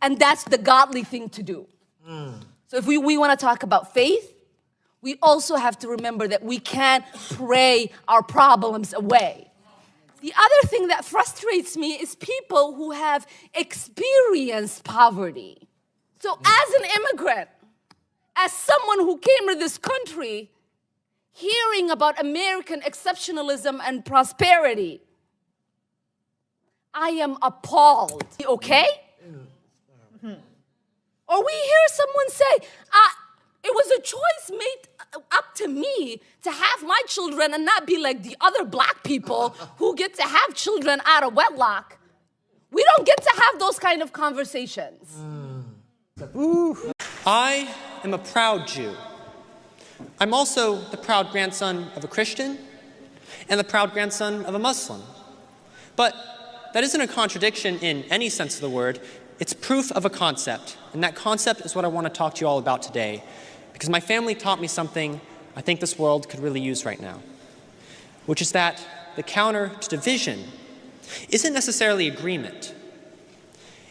And that's the godly thing to do. So if we want to talk about faith, we also have to remember that we can't pray our problems away. The other thing that frustrates me is people who have experienced poverty. So as an immigrant, as someone who came to this country, hearing about American exceptionalism and prosperity, I am appalled. Okay? Or we hear someone say, it was a choice made up to me to have my children and not be like the other black people who get to have children out of wedlock. We don't get to have those kind of conversations. I am a proud Jew. I'm also the proud grandson of a Christian and the proud grandson of a Muslim. But that isn't a contradiction in any sense of the word. It's proof of a concept, and that concept is what I want to talk to you all about today, because my family taught me something I think this world could really use right now, which is that the counter to division isn't necessarily agreement.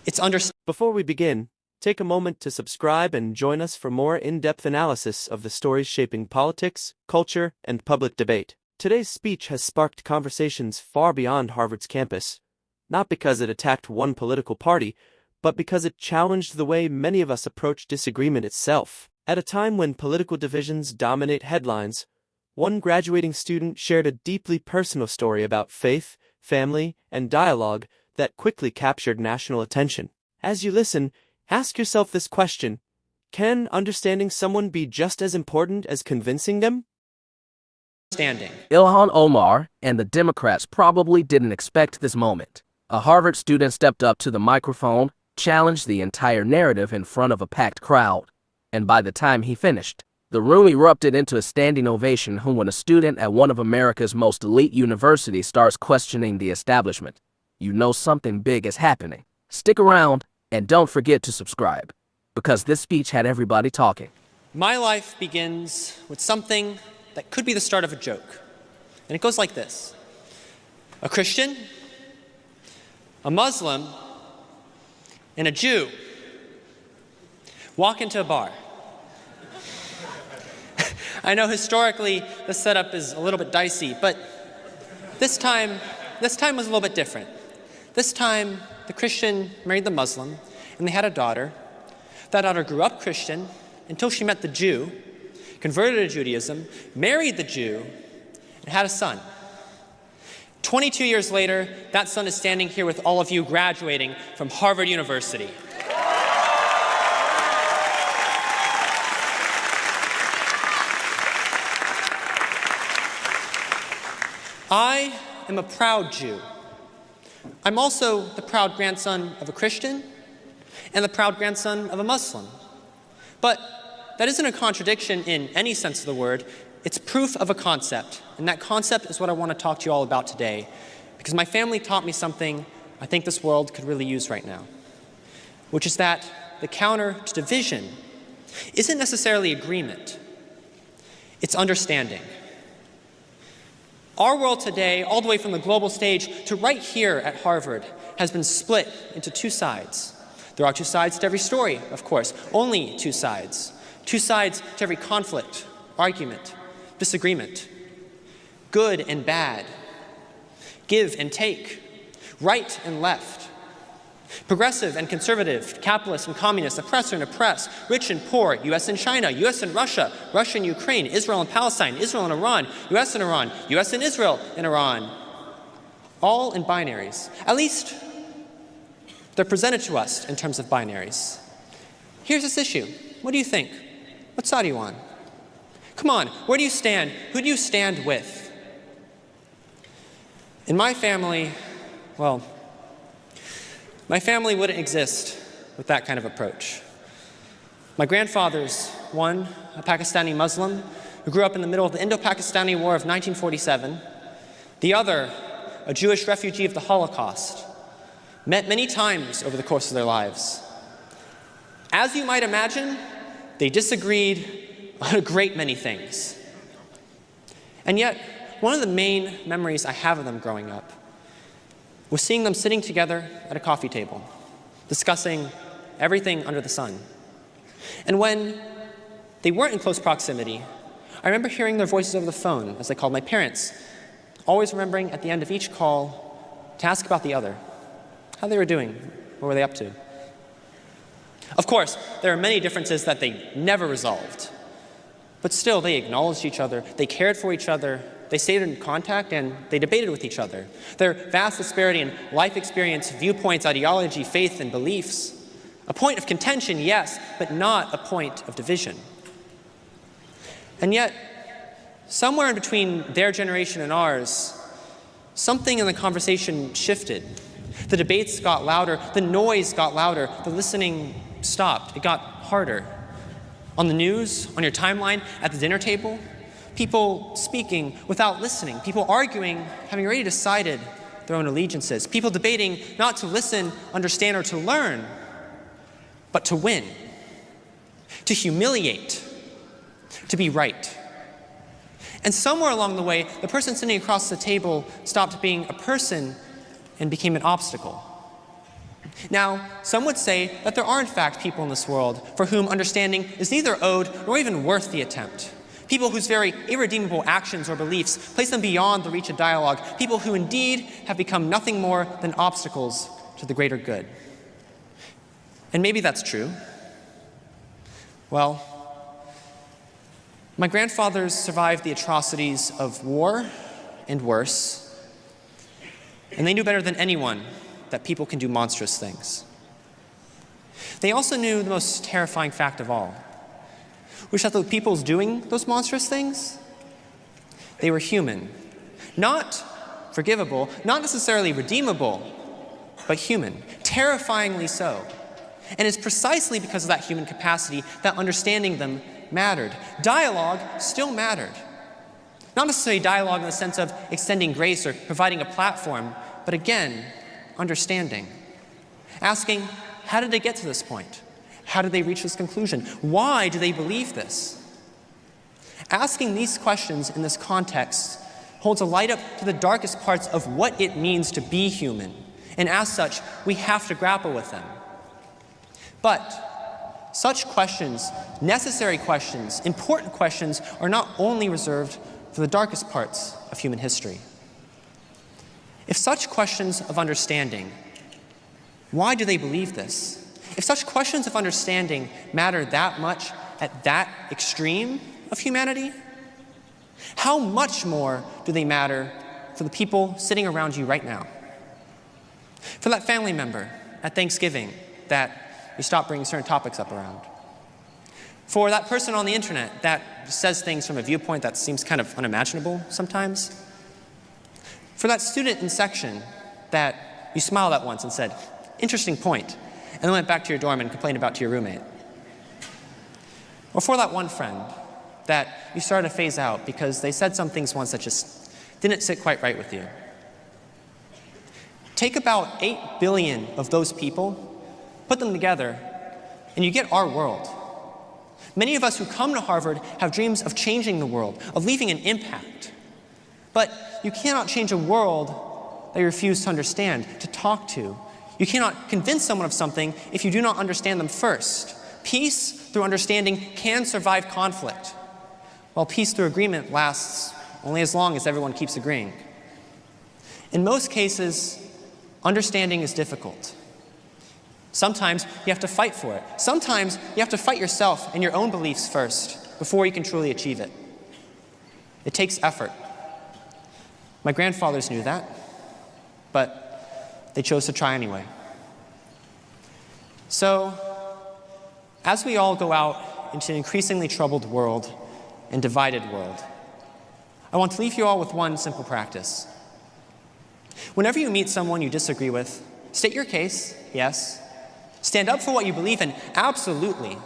It's understanding. Before we begin, take a moment to subscribe and join us for more in-depth analysis of the stories shaping politics, culture, and public debate. Today's speech has sparked conversations far beyond Harvard's campus, not because it attacked one political party, but because it challenged the way many of us approach disagreement itself. At a time when political divisions dominate headlines, one graduating student shared a deeply personal story about faith, family, and dialogue that quickly captured national attention. As you listen, ask yourself this question: can understanding someone be just as important as convincing them? Ilhan Omar and the Democrats probably didn't expect this moment. A Harvard student stepped up to the microphone, challenged the entire narrative in front of a packed crowd, and by the time he finished, the room erupted into a standing ovation. When a student at one of America's most elite universities starts questioning the establishment, you know something big is happening. Stick around and don't forget to subscribe, because this speech had everybody talking. My life begins with something that could be the start of a joke, and it goes like this. A Christian, a Muslim, and a Jew walk into a bar. I know historically the setup is a little bit dicey, but this time was a little bit different. This time, the Christian married the Muslim, and they had a daughter. That daughter grew up Christian until she met the Jew, converted to Judaism, married the Jew, and had a son. 22 years later, that son is standing here with all of you graduating from Harvard University. I am a proud Jew. I'm also the proud grandson of a Christian and the proud grandson of a Muslim. But that isn't a contradiction in any sense of the word. It's proof of a concept, and that concept is what I want to talk to you all about today, because my family taught me something I think this world could really use right now, which is that the counter to division isn't necessarily agreement. It's understanding. Our world today, all the way from the global stage to right here at Harvard, has been split into two sides. There are two sides to every story, of course, only two sides. Two sides to every conflict, argument, disagreement, good and bad, give and take, right and left, progressive and conservative, capitalist and communist, oppressor and oppressed, rich and poor, US and China, US and Russia, Russia and Ukraine, Israel and Palestine, Israel and Iran, US and Iran, US and Israel and Iran, all in binaries. At least they're presented to us in terms of binaries. Here's this issue. What do you think? What side are you on? Come on, where do you stand? Who do you stand with? In my family, well, my family wouldn't exist with that kind of approach. My grandfather's one, a Pakistani Muslim who grew up in the middle of the Indo-Pakistani War of 1947. The other, a Jewish refugee of the Holocaust, met many times over the course of their lives. As you might imagine, they disagreed on a great many things. And yet, one of the main memories I have of them growing up was seeing them sitting together at a coffee table, discussing everything under the sun. And when they weren't in close proximity, I remember hearing their voices over the phone as they called my parents, always remembering at the end of each call to ask about the other, how they were doing, what were they up to. Of course, there are many differences that they never resolved, but still they acknowledged each other, they cared for each other, they stayed in contact, and they debated with each other. Their vast disparity in life experience, viewpoints, ideology, faith, and beliefs. A point of contention, yes, but not a point of division. And yet, somewhere in between their generation and ours, something in the conversation shifted. The debates got louder, the noise got louder, the listening stopped. It got harder. On the news, on your timeline, at the dinner table, people speaking without listening, people arguing, having already decided their own allegiances, people debating not to listen, understand, or to learn, but to win, to humiliate, to be right. And somewhere along the way, the person sitting across the table stopped being a person and became an obstacle. Now, some would say that there are in fact people in this world for whom understanding is neither owed nor even worth the attempt. People whose very irredeemable actions or beliefs place them beyond the reach of dialogue. People who indeed have become nothing more than obstacles to the greater good. And maybe that's true. Well, my grandfathers survived the atrocities of war and worse, and they knew better than anyone that people can do monstrous things. They also knew the most terrifying fact of all, which is that the peoples doing those monstrous things, they were human. Not forgivable, not necessarily redeemable, but human, terrifyingly so. And it's precisely because of that human capacity that understanding them mattered. Dialogue still mattered. Not necessarily dialogue in the sense of extending grace or providing a platform, but again, understanding. Asking, how did they get to this point? How did they reach this conclusion? Why do they believe this? Asking these questions in this context holds a light up to the darkest parts of what it means to be human. And as such, we have to grapple with them. But such questions, necessary questions, important questions, are not only reserved for the darkest parts of human history. If such questions of understanding, why do they believe this? If such questions of understanding matter that much at that extreme of humanity, how much more do they matter for the people sitting around you right now? For that family member at Thanksgiving that you stop bringing certain topics up around. For that person on the internet that says things from a viewpoint that seems kind of unimaginable sometimes. For that student in section that you smiled at once and said, interesting point, and then went back to your dorm and complained about to your roommate. Or for that one friend that you started to phase out because they said some things once that just didn't sit quite right with you. Take about 8 billion of those people, put them together, and you get our world. Many of us who come to Harvard have dreams of changing the world, of leaving an impact. But you cannot change a world that you refuse to understand, to talk to. You cannot convince someone of something if you do not understand them first. Peace through understanding can survive conflict, while peace through agreement lasts only as long as everyone keeps agreeing. In most cases, understanding is difficult. Sometimes you have to fight for it. Sometimes you have to fight yourself and your own beliefs first before you can truly achieve it. It takes effort. My grandfathers knew that, but they chose to try anyway. So, as we all go out into an increasingly troubled world and divided world, I want to leave you all with one simple practice. Whenever you meet someone you disagree with, state your case, yes. Stand up for what you believe in, absolutely.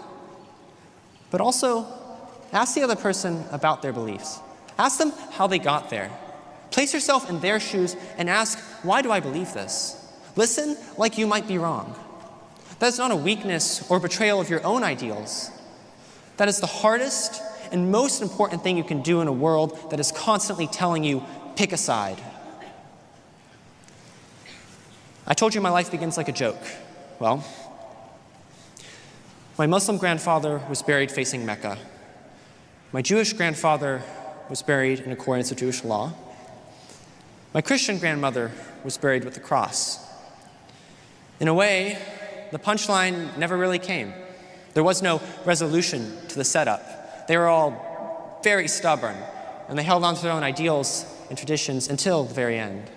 But also, ask the other person about their beliefs. Ask them how they got there. Place yourself in their shoes and ask, why do I believe this? Listen like you might be wrong. That is not a weakness or betrayal of your own ideals. That is the hardest and most important thing you can do in a world that is constantly telling you, pick a side. I told you my life begins like a joke. Well, My Muslim grandfather was buried facing Mecca. My Jewish grandfather was buried in accordance with Jewish law. My Christian grandmother was buried with the cross. In a way, the punchline never really came. There was no resolution to the setup. They were all very stubborn, and they held on to their own ideals and traditions until the very end.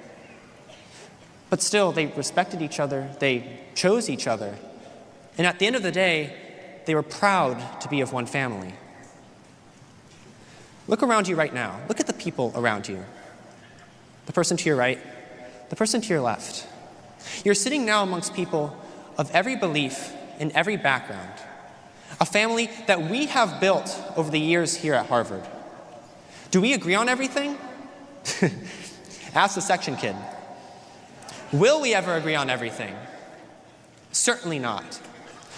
But still, they respected each other, they chose each other, and at the end of the day, they were proud to be of one family. Look around you right now. Look at the people around you. The person to your right, the person to your left. You're sitting now amongst people of every belief in every background. A family that we have built over the years here at Harvard. Do we agree on everything? Ask the section kid. Will we ever agree on everything? Certainly not.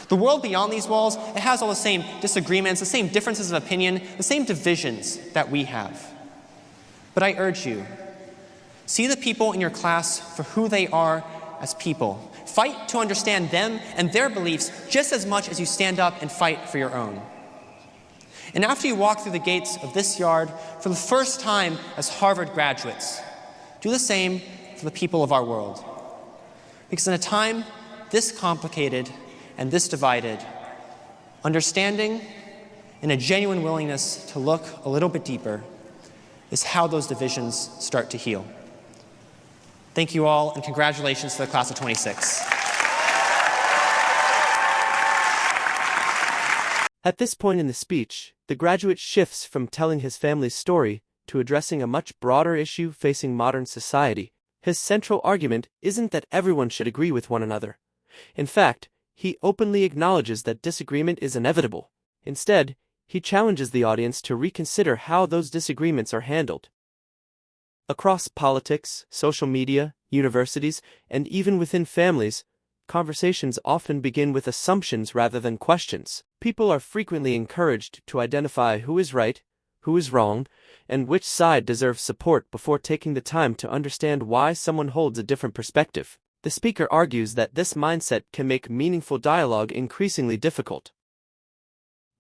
The world beyond these walls, it has all the same disagreements, the same differences of opinion, the same divisions that we have. But I urge you, see the people in your class for who they are as people. Fight to understand them and their beliefs just as much as you stand up and fight for your own. And after you walk through the gates of this yard for the first time as Harvard graduates, do the same for the people of our world. Because in a time this complicated and this divided, understanding and a genuine willingness to look a little bit deeper is how those divisions start to heal. Thank you all, and congratulations to the class of 26. At this point in the speech, the graduate shifts from telling his family's story to addressing a much broader issue facing modern society. His central argument isn't that everyone should agree with one another. In fact, he openly acknowledges that disagreement is inevitable. Instead, he challenges the audience to reconsider how those disagreements are handled. Across politics, social media, universities, and even within families, conversations often begin with assumptions rather than questions. People are frequently encouraged to identify who is right, who is wrong, and which side deserves support before taking the time to understand why someone holds a different perspective. The speaker argues that this mindset can make meaningful dialogue increasingly difficult.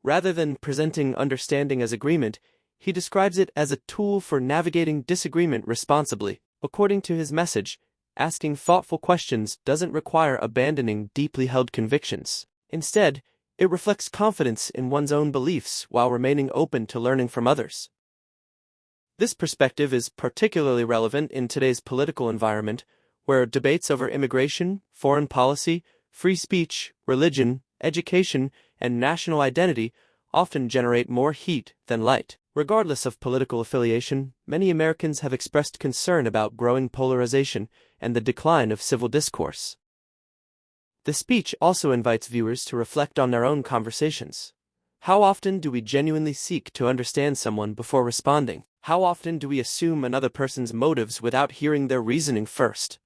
Rather than presenting understanding as agreement, he describes it as a tool for navigating disagreement responsibly. According to his message, asking thoughtful questions doesn't require abandoning deeply held convictions. Instead, it reflects confidence in one's own beliefs while remaining open to learning from others. This perspective is particularly relevant in today's political environment, where debates over immigration, foreign policy, free speech, religion, education, and national identity often generate more heat than light. Regardless of political affiliation, many Americans have expressed concern about growing polarization and the decline of civil discourse. The speech also invites viewers to reflect on their own conversations. How often do we genuinely seek to understand someone before responding? How often do we assume another person's motives without hearing their reasoning first?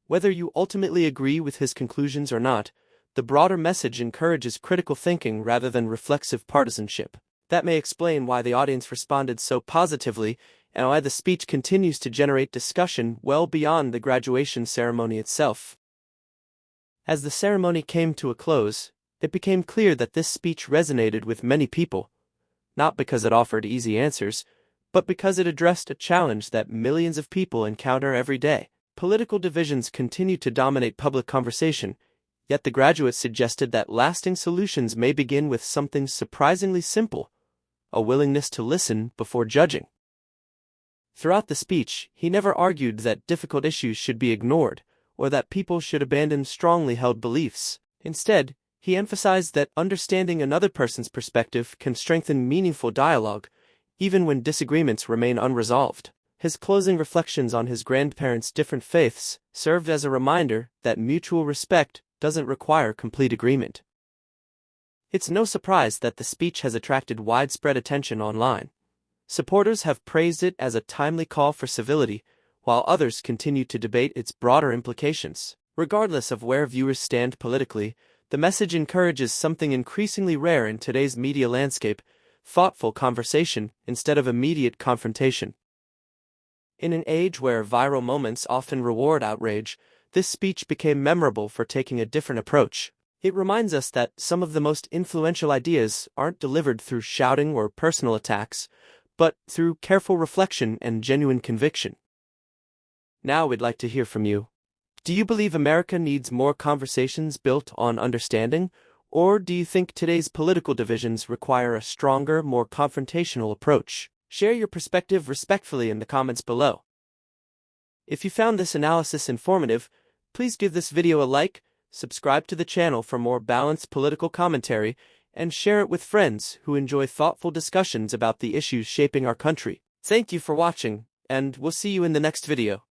Whether you ultimately agree with his conclusions or not, the broader message encourages critical thinking rather than reflexive partisanship. That may explain why the audience responded so positively and why the speech continues to generate discussion well beyond the graduation ceremony itself. As the ceremony came to a close, it became clear that this speech resonated with many people, not because it offered easy answers, but because it addressed a challenge that millions of people encounter every day. Political divisions continue to dominate public conversation, yet the graduates suggested that lasting solutions may begin with something surprisingly simple: a willingness to listen before judging. Throughout the speech, he never argued that difficult issues should be ignored or that people should abandon strongly held beliefs. Instead, he emphasized that understanding another person's perspective can strengthen meaningful dialogue, even when disagreements remain unresolved. His closing reflections on his grandparents' different faiths served as a reminder that mutual respect doesn't require complete agreement. It's no surprise that the speech has attracted widespread attention online. Supporters have praised it as a timely call for civility, while others continue to debate its broader implications. Regardless of where viewers stand politically, the message encourages something increasingly rare in today's media landscape: thoughtful conversation instead of immediate confrontation. In an age where viral moments often reward outrage, this speech became memorable for taking a different approach. It reminds us that some of the most influential ideas aren't delivered through shouting or personal attacks, but through careful reflection and genuine conviction. Now we'd like to hear from you. Do you believe America needs more conversations built on understanding, or do you think today's political divisions require a stronger, more confrontational approach? Share your perspective respectfully in the comments below. If you found this analysis informative, please give this video a like, subscribe to the channel for more balanced political commentary, and share it with friends who enjoy thoughtful discussions about the issues shaping our country. Thank you for watching, and we'll see you in the next video.